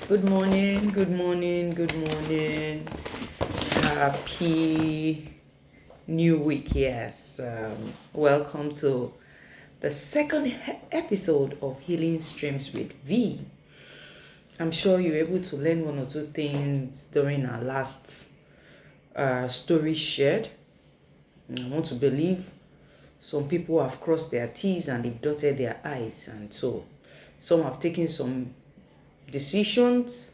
Good morning, good morning, good morning. Happy new week, yes. Welcome to the second episode of Healing Streams with V. I'm sure you're able to learn one or two things during our last story shared. I want to believe some people have crossed their T's and they've dotted their I's, and so some have taken some decisions,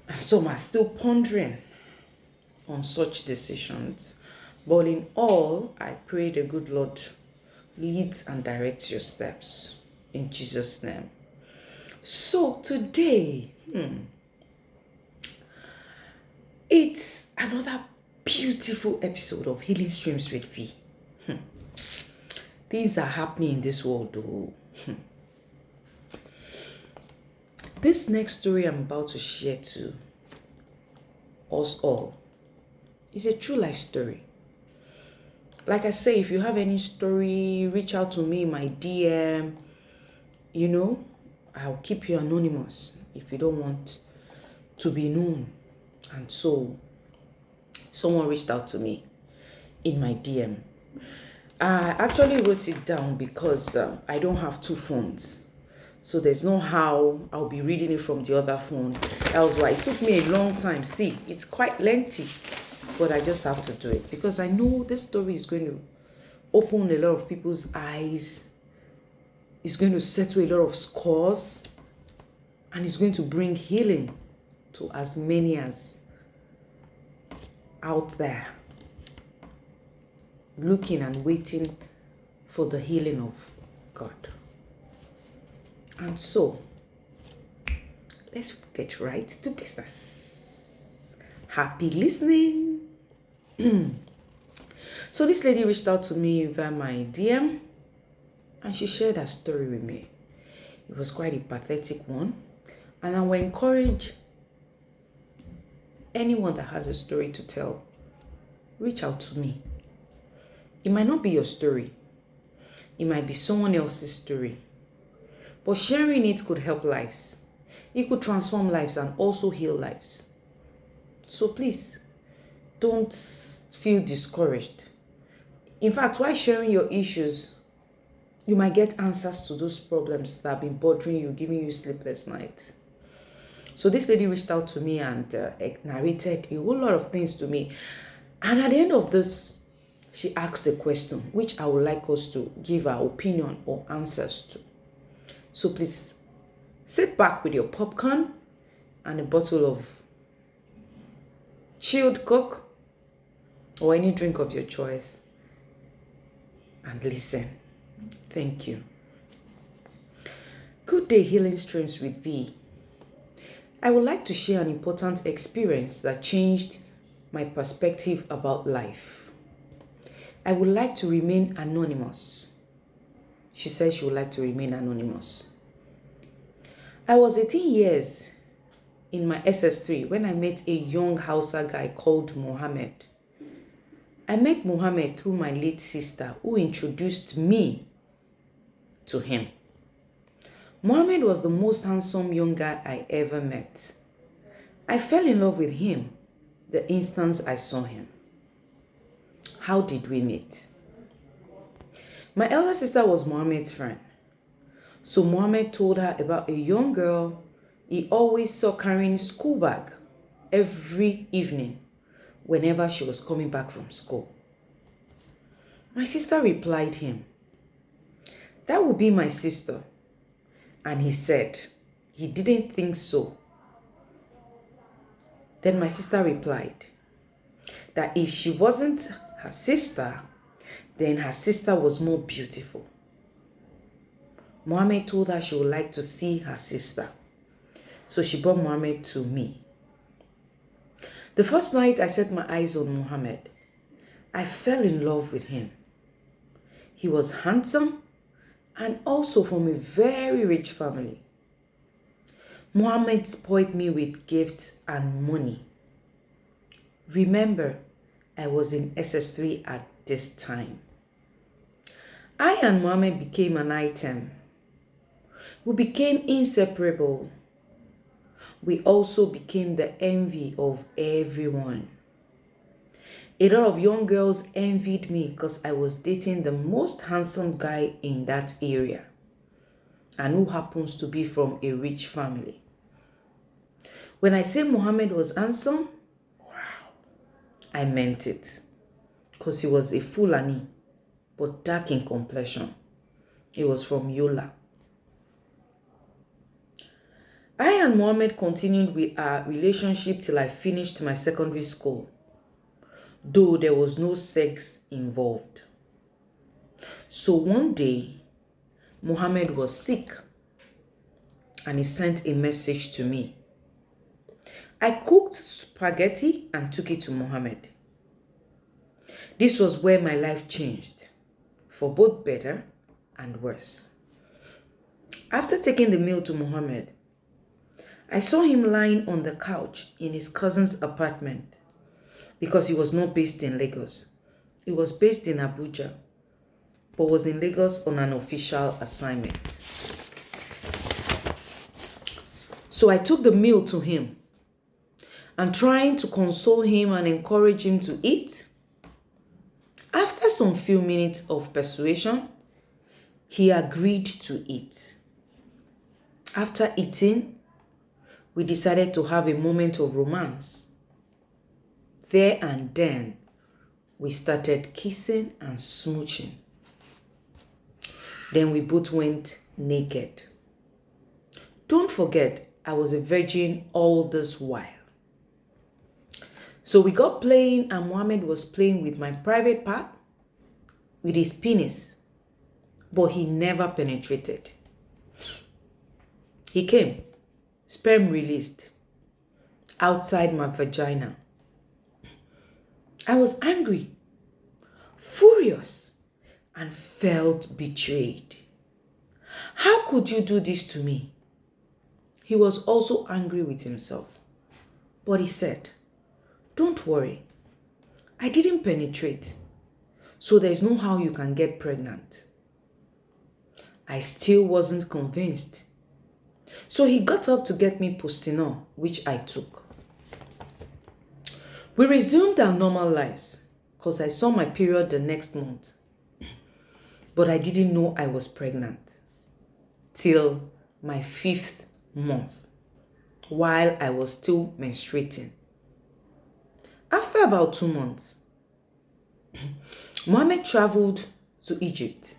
and some are still pondering on such decisions. But in all, I pray the good Lord leads and directs your steps in Jesus' name. So today, it's another beautiful episode of Healing Streams with V. Things are happening in this world, though. This next story I'm about to share to us all is a true life story. Like I say, if you have any story, reach out to me in my DM. I'll keep you anonymous if you don't want to be known. And so, someone reached out to me in my DM. I actually wrote it down because I don't have two phones. So there's no how I'll be reading it from the other phone. That was why it took me a long time. See, it's quite lengthy, but I just have to do it because I know this story is going to open a lot of people's eyes. It's going to settle a lot of scores, and it's going to bring healing to as many as out there looking and waiting for the healing of God. And so, let's get right to business. Happy listening. So this lady reached out to me via my DM and she shared her story with me. It was quite a pathetic one. And I will encourage anyone that has a story to tell, reach out to me. It might not be your story. It might be someone else's story. But sharing it could help lives. It could transform lives and also heal lives. So please, don't feel discouraged. In fact, while sharing your issues, you might get answers to those problems that have been bothering you, giving you sleepless nights. So this lady reached out to me and narrated a whole lot of things to me. And at the end of this, she asked a question, which I would like us to give our opinion or answers to. So please, sit back with your popcorn and a bottle of chilled Coke or any drink of your choice and listen. Thank you. Good day, Healing Streams with V. I would like to share an important experience that changed my perspective about life. I would like to remain anonymous. She said she would like to remain anonymous. I was 18 years in my SS3 when I met a young Hausa guy called Mohammed. I met Mohammed through my late sister who introduced me to him. Mohammed was the most handsome young guy I ever met. I fell in love with him the instant I saw him. How did we meet? My elder sister was Mohammed's friend. So Mohammed told her about a young girl he always saw carrying a school bag every evening whenever she was coming back from school. My sister replied him, "That would be my sister." And he said he didn't think so. Then my sister replied that if she wasn't her sister, then her sister was more beautiful. Mohammed told her she would like to see her sister. So she brought Mohammed to me. The first night I set my eyes on Mohammed, I fell in love with him. He was handsome and also from a very rich family. Mohammed spoiled me with gifts and money. Remember, I was in SS3 at this time. I and Mohammed became an item. We became inseparable. we also became the envy of everyone. A lot of young girls envied me because I was dating the most handsome guy in that area and who happens to be from a rich family. When I say Muhammad was handsome, I meant it because he was a Fulani but dark in complexion. He was from Yola. I and Muhammad continued with our relationship till I finished my secondary school, though there was no sex involved. So one day, Muhammad was sick and he sent a message to me. I cooked spaghetti and took it to Muhammad. This was where my life changed, for both better and worse. After taking the meal to Muhammad, I saw him lying on the couch in his cousin's apartment because he was not based in Lagos. He was based in Abuja, but was in Lagos on an official assignment. So I took the meal to him and trying to console him and encourage him to eat. After some few minutes of persuasion, he agreed to eat. After eating, we decided to have a moment of romance. There and then, we started kissing and smooching. Then we both went naked. Don't forget, I was a virgin all this while. So we got playing and Muhammad was playing with my private part, with his penis, but he never penetrated. He came, sperm released, outside my vagina. I was angry, furious, and felt betrayed. How could you do this to me? He was also angry with himself, but he said, "Don't worry, I didn't penetrate, so there's no how you can get pregnant." I still wasn't convinced. So he got up to get me Postinor, which I took. We resumed our normal lives because I saw my period the next month. But I didn't know I was pregnant till my 5th month, while I was still menstruating. After about 2 months, Mohammed traveled to Egypt.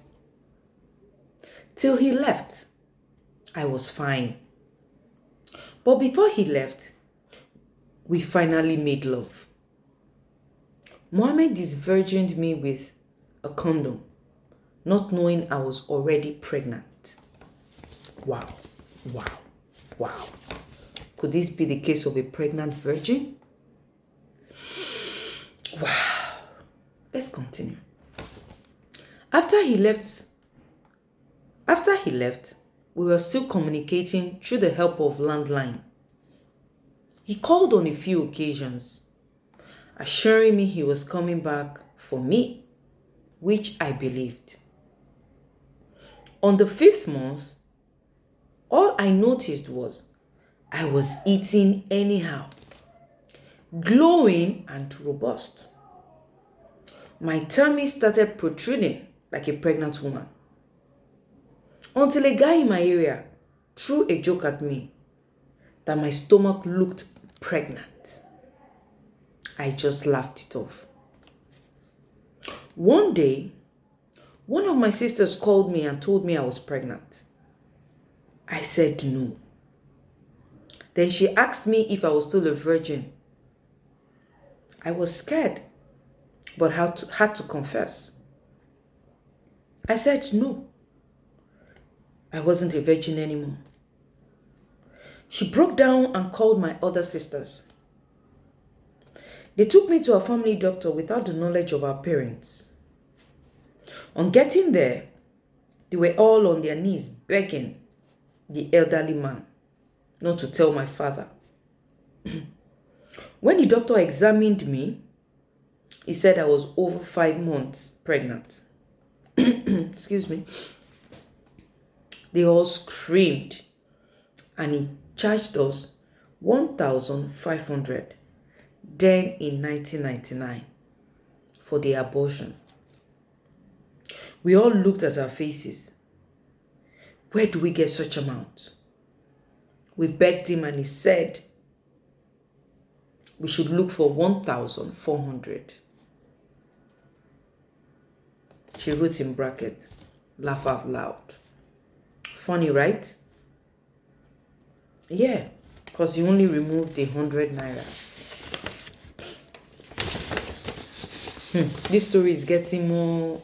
Till he left, I was fine. But before he left, we finally made love. Mohammed disvirgined me with a condom, not knowing I was already pregnant. Wow, wow, wow. Could this be the case of a pregnant virgin? Wow. Let's continue. After he left, we were still communicating through the help of landline. He called on a few occasions, assuring me he was coming back for me, which I believed. On the 5th month, all I noticed was I was eating anyhow, glowing and robust. My tummy started protruding like a pregnant woman, until a guy in my area threw a joke at me that my stomach looked pregnant. I just laughed it off. One day, one of my sisters called me and told me I was pregnant. I said no. Then she asked me if I was still a virgin. I was scared, but had to confess. I said no. I wasn't a virgin anymore. She broke down and called my other sisters. They took me to a family doctor without the knowledge of our parents. On getting there, they were all on their knees begging the elderly man not to tell my father. When the doctor examined me, he said I was over 5 months pregnant. Excuse me. They all screamed and he charged us 1,500 then in 1999 for the abortion. We all looked at our faces. Where do we get such amount? We begged him and he said we should look for 1,400. She wrote in bracket, laugh out loud. Funny, right? Yeah, because you only removed 100 naira. This story is getting more.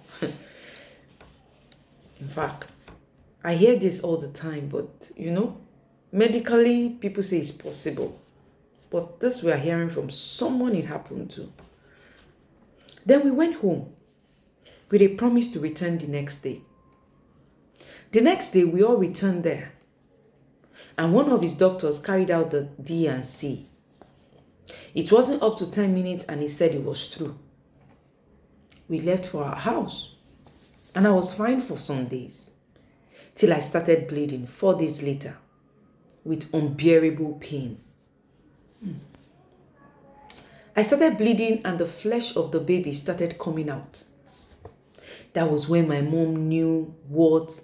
In fact, I hear this all the time, but medically, people say it's possible. But this we are hearing from someone it happened to. Then we went home with a promise to return the next day. The next day, we all returned there. And one of his doctors carried out the D&C. It wasn't up to 10 minutes and he said it was through. We left for our house. And I was fine for some days. Till I started bleeding 4 days later with unbearable pain. I started bleeding and the flesh of the baby started coming out. That was when my mom knew what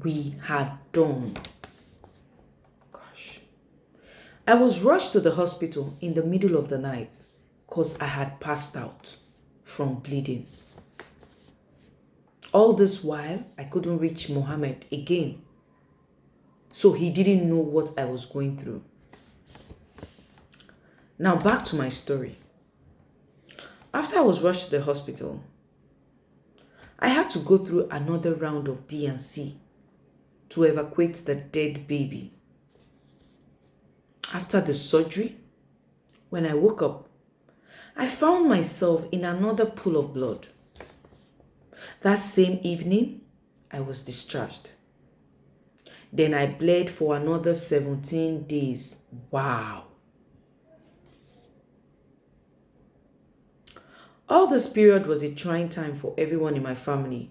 we had done. Gosh. I was rushed to the hospital in the middle of the night because I had passed out from bleeding. All this while, I couldn't reach Mohammed again. So he didn't know what I was going through. Now back to my story. After I was rushed to the hospital, I had to go through another round of D&C to evacuate the dead baby. After the surgery, when I woke up, I found myself in another pool of blood. That same evening, I was discharged. Then I bled for another 17 days. Wow. All this period was a trying time for everyone in my family.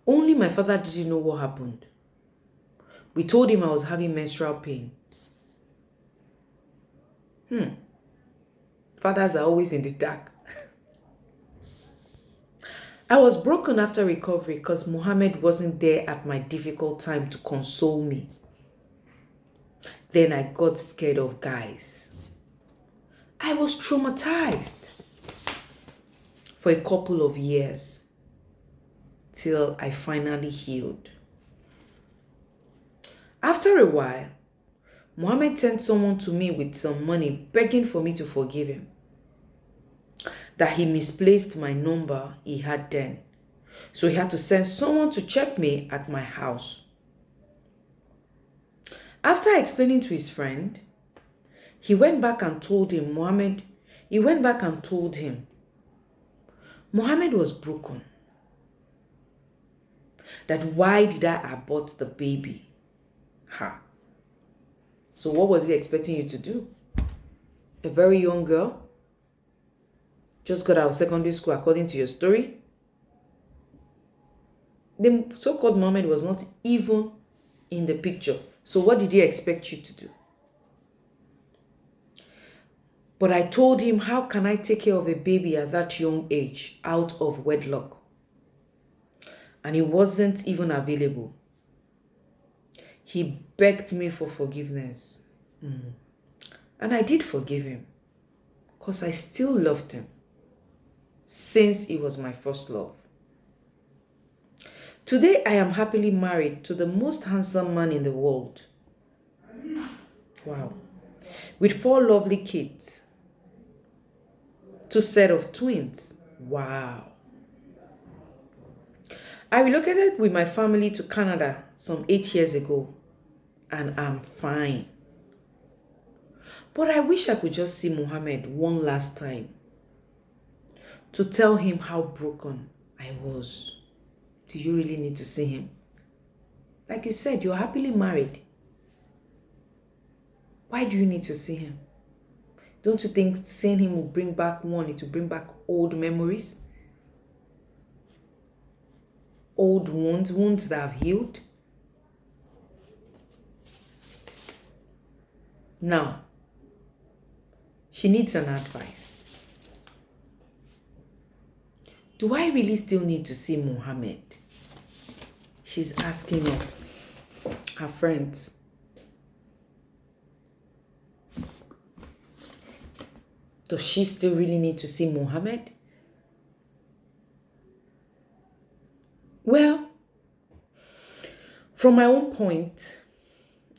Only my father didn't know what happened. We told him I was having menstrual pain. Fathers are always in the dark. I was broken after recovery because Mohammed wasn't there at my difficult time to console me. Then I got scared of guys. I was traumatized for a couple of years till I finally healed. After a while, Mohammed sent someone to me with some money begging for me to forgive him. That he misplaced my number he had then. So he had to send someone to check me at my house. After explaining to his friend, he went back and told him Mohammed was broken. That why did I abort the baby? So what was he expecting you to do? A very young girl? Just got out of secondary school according to your story? The so-called Mohammed was not even in the picture. So what did he expect you to do? But I told him, how can I take care of a baby at that young age out of wedlock? And he wasn't even available. He begged me for forgiveness. And I did forgive him because I still loved him since he was my first love. Today, I am happily married to the most handsome man in the world. Wow. With 4 lovely kids. 2 sets of twins. Wow. I relocated with my family to Canada some 8 years ago, and I'm fine. But I wish I could just see Mohammed one last time to tell him how broken I was. Do you really need to see him? Like you said, you're happily married. Why do you need to see him? Don't you think seeing him will bring back it will bring back old memories? Old wounds that have healed? Now, she needs an advice. Do I really still need to see Mohammed? She's asking us, her friends. Does she still really need to see Mohammed? Well, from my own point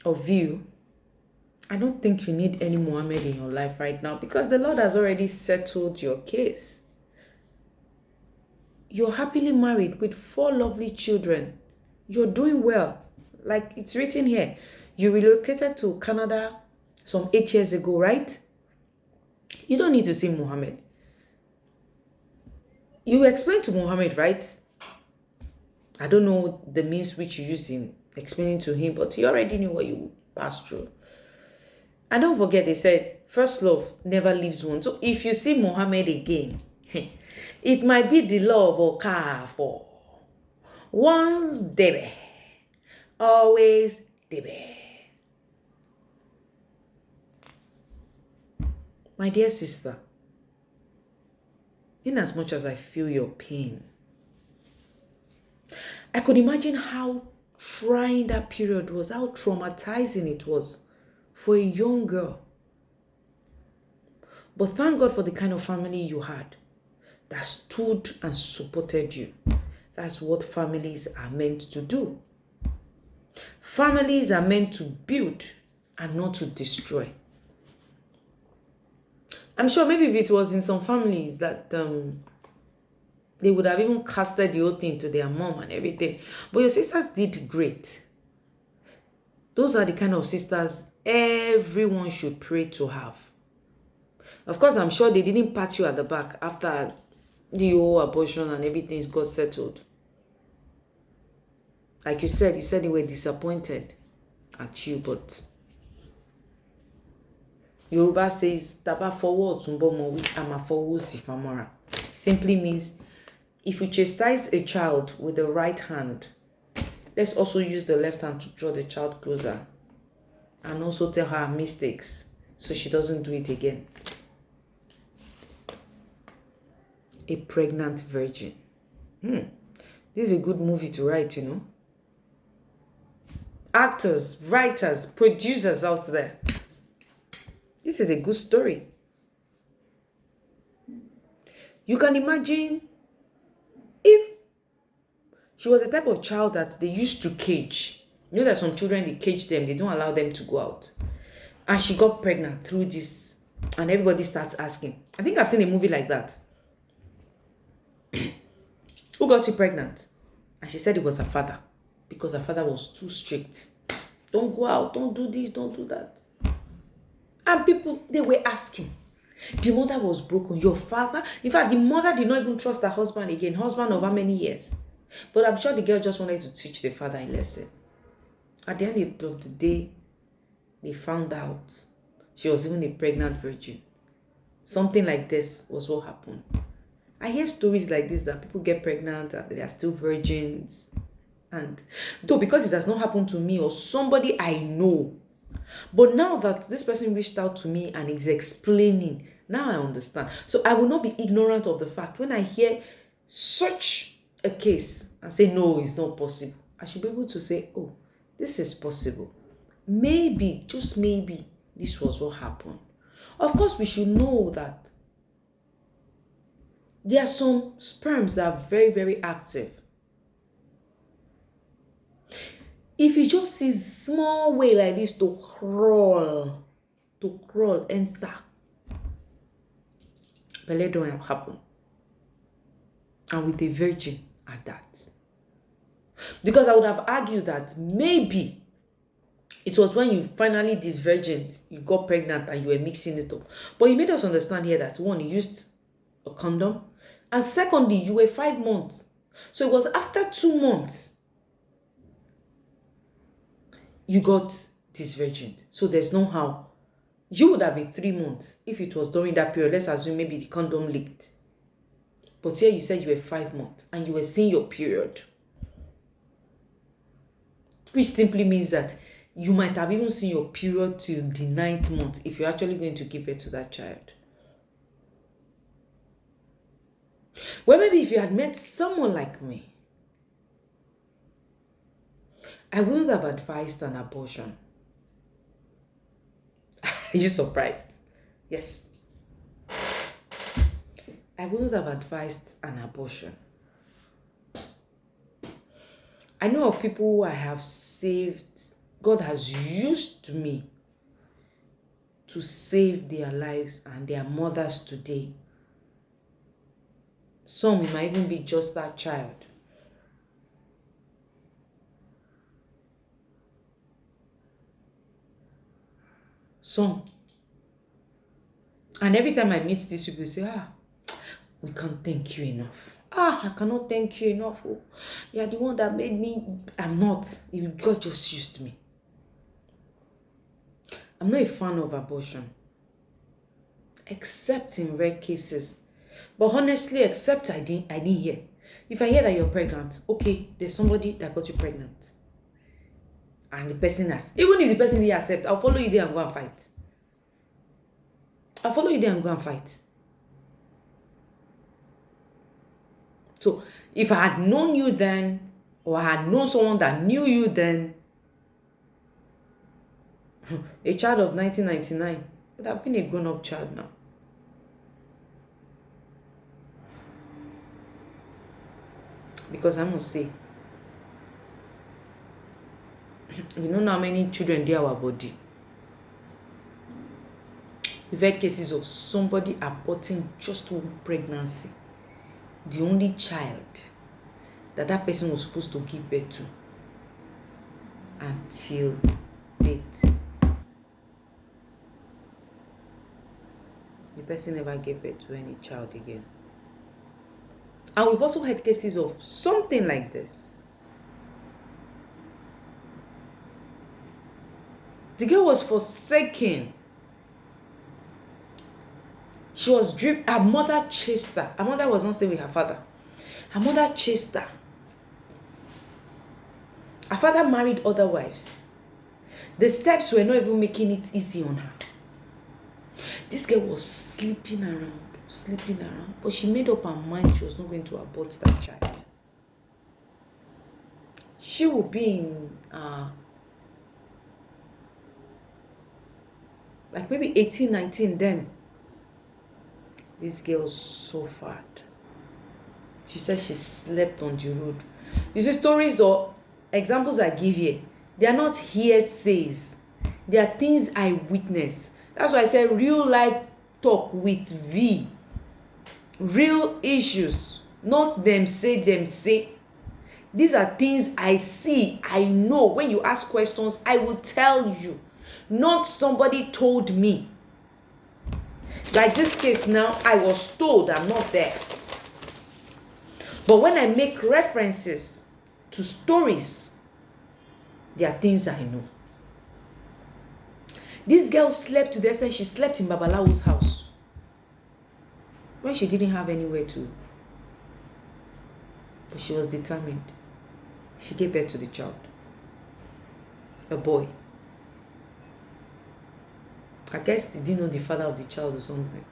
of view, I don't think you need any Mohammed in your life right now because the Lord has already settled your case. You're happily married with 4 lovely children. You're doing well. Like it's written here. You relocated to Canada some 8 years ago, right? You don't need to see Mohammed. You explained to Mohammed, right? I don't know the means which you used in explaining to him, but he already knew what you passed through. And don't forget, they said, first love never leaves one. So if you see Mohammed again, it might be the love of Okafor. Once Debe, always Debe. My dear sister, in as much as I feel your pain, I could imagine how trying that period was, how traumatizing it was for a young girl. But thank God for the kind of family you had that stood and supported you. That's what families are meant to do. Families are meant to build and not to destroy. I'm sure maybe if it was in some families that they would have even casted the whole thing to their mom and everything. But your sisters did great. Those are the kind of sisters everyone should pray to have. Of course, I'm sure they didn't pat you at the back after the whole abortion and everything got settled. Like you said they were disappointed at you, but Yoruba says, Taba forward tumbo ama forward sifamora. Simply means, if you chastise a child with the right hand, let's also use the left hand to draw the child closer and also tell her mistakes so she doesn't do it again. A pregnant virgin. This is a good movie to write, you know. Actors, writers, producers out there. This is a good story. You can imagine if she was the type of child that they used to cage. You know that some children, they cage them, they don't allow them to go out. And she got pregnant through this, and everybody starts asking. I think I've seen a movie like that. Who got you pregnant? And she said it was her father, because her father was too strict. Don't go out, don't do this, don't do that. And people, they were asking. The mother was broken. Your father? In fact, the mother did not even trust her husband again. Husband of how many years? But I'm sure the girl just wanted to teach the father a lesson. At the end of the day, they found out she was even a pregnant virgin. Something like this was what happened. I hear stories like this that people get pregnant and they are still virgins. And though because it has not happened to me or somebody I know, but now that this person reached out to me and is explaining, now I understand. So I will not be ignorant of the fact. When I hear such a case and say, no, it's not possible, I should be able to say, oh, this is possible. Maybe, just maybe, this was what happened. Of course, we should know that there are some sperms that are very, very active. If you just see small way like this to crawl, enter, belle don't happen. And with a virgin at that. Because I would have argued that maybe it was when you finally disvirgined, you got pregnant and you were mixing it up. But you made us understand here that one, you used a condom. And secondly, you were 5 months. So it was after 2 months you got disvirgined. So there's no how. You would have been 3 months if it was during that period. Let's assume maybe the condom leaked. But here you said you were 5 months and you were seeing your period. Which simply means that You might have even seen your period till the 9th month if you're actually going to give birth to that child. Well, maybe if you had met someone like me, I wouldn't have advised an abortion. Are you surprised? Yes. I wouldn't have advised an abortion. I know of people who I have saved. God has used me to save their lives and their mothers today. Some, it might even be just that child. Some. And every time I meet these people, say, we can't thank you enough. I cannot thank you enough. Oh, you're the one that made me. I'm not. God just used me. I'm not a fan of abortion. Except in rare cases. But honestly, except I didn't hear. If I hear that you're pregnant, okay, there's somebody that got you pregnant. And the person has. Even if the person didn't accept, I'll follow you there and go and fight. I'll follow you there and go and fight. So, if I had known you then, or I had known someone that knew you then, a child of 1999 would have been a grown-up child now. Because I must say, we don't know how many children there our body. We've had cases of somebody aborting just one pregnancy. The only child that person was supposed to give birth to until date. The person never gave birth to any child again. And we've also had cases of something like this. The girl was forsaken. She was driven. Her mother chased her. Her mother was not staying with her father. Her mother chased her. Her father married other wives. The steps were not even making it easy on her. This girl was sleeping around. But she made up her mind she was not going to abort that child. She would be in like maybe 18, 19 then. This girl suffered. She said she slept on the road. You see, stories or examples I give here, they are not hearsays. They are things I witness. That's why I said real life talk with V. Real issues, not them say. These are things I see, I know. When you ask questions, I will tell you. Not somebody told me. Like this case now, I was told, I'm not there. But when I make references to stories, there are things I know. This girl slept to the extent she slept in Babalawo's house when she didn't have anywhere to. But she was determined. She gave birth to the child. A boy. I guess they didn't know the father of the child or something.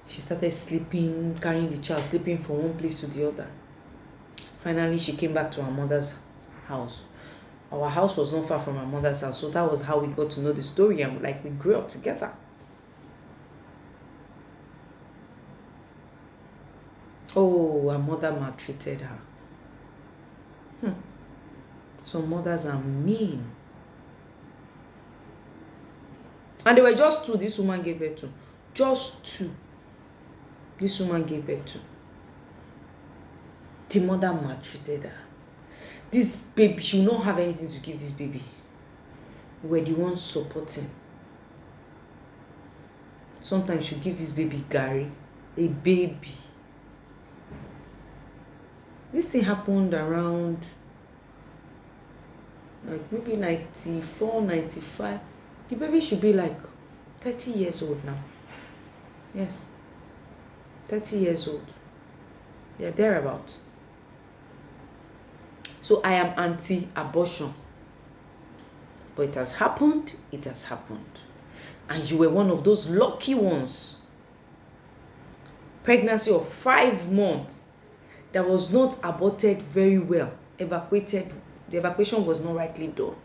She started sleeping, carrying the child, sleeping from one place to the other. Finally, she came back to her mother's house. Our house was not far from her mother's house, so that was how we got to know the story, and like we grew up together. Oh, her mother maltreated her. Some mothers are mean. And there were just two this woman gave birth to. Just two. This woman gave birth to. The mother maltreated her. This baby, she will not have anything to give this baby. We were the ones supporting. Sometimes she give this baby Gary, a baby. This thing happened around like maybe 94, 95. The baby should be like 30 years old now. Yes. 30 years old. Yeah, thereabout. So I am anti-abortion. But it has happened, it has happened. And you were one of those lucky ones. Pregnancy of 5 months that was not aborted very well, evacuated. The evacuation was not rightly done.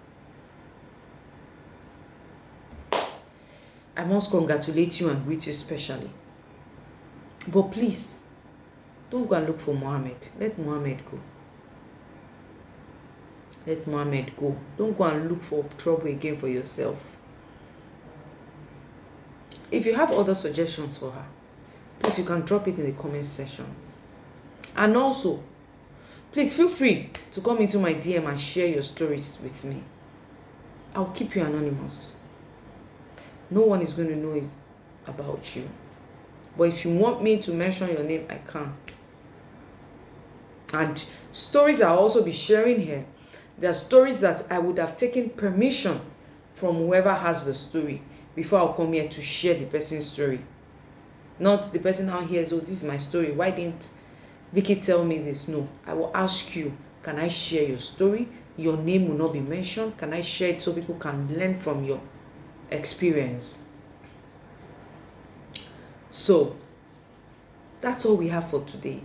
I must congratulate you and greet you specially. But please, don't go and look for Mohammed. Let Mohammed go. Let Mohammed go. Don't go and look for trouble again for yourself. If you have other suggestions for her, please, you can drop it in the comment section. And also, please feel free to come into my DM and share your stories with me. I'll keep you anonymous. No one is going to know it's about you. But if you want me to mention your name, I can. And stories I'll also be sharing here, there are stories that I would have taken permission from whoever has the story before I'll come here to share the person's story. Not the person now hears, oh, this is my story. Why didn't Vicky tell me this? No, I will ask you, can I share your story? Your name will not be mentioned. Can I share it so people can learn from your experience? So, that's all we have for today.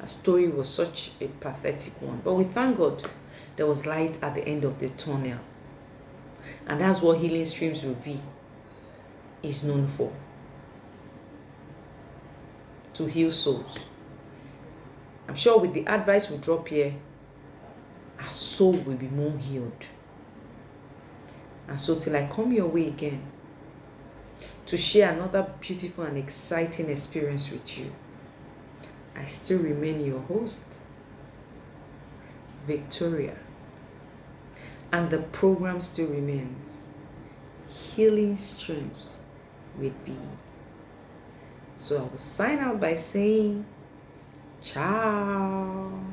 Our story was such a pathetic one, but we thank God there was light at the end of the tunnel. And that's what Healing Streams with V is known for. To heal souls. I'm sure with the advice we drop here, our soul will be more healed. And so till I come your way again to share another beautiful and exciting experience with you, I still remain your host, Victoria. And the program still remains Healing Streams with V. So I will sign out by saying, ciao.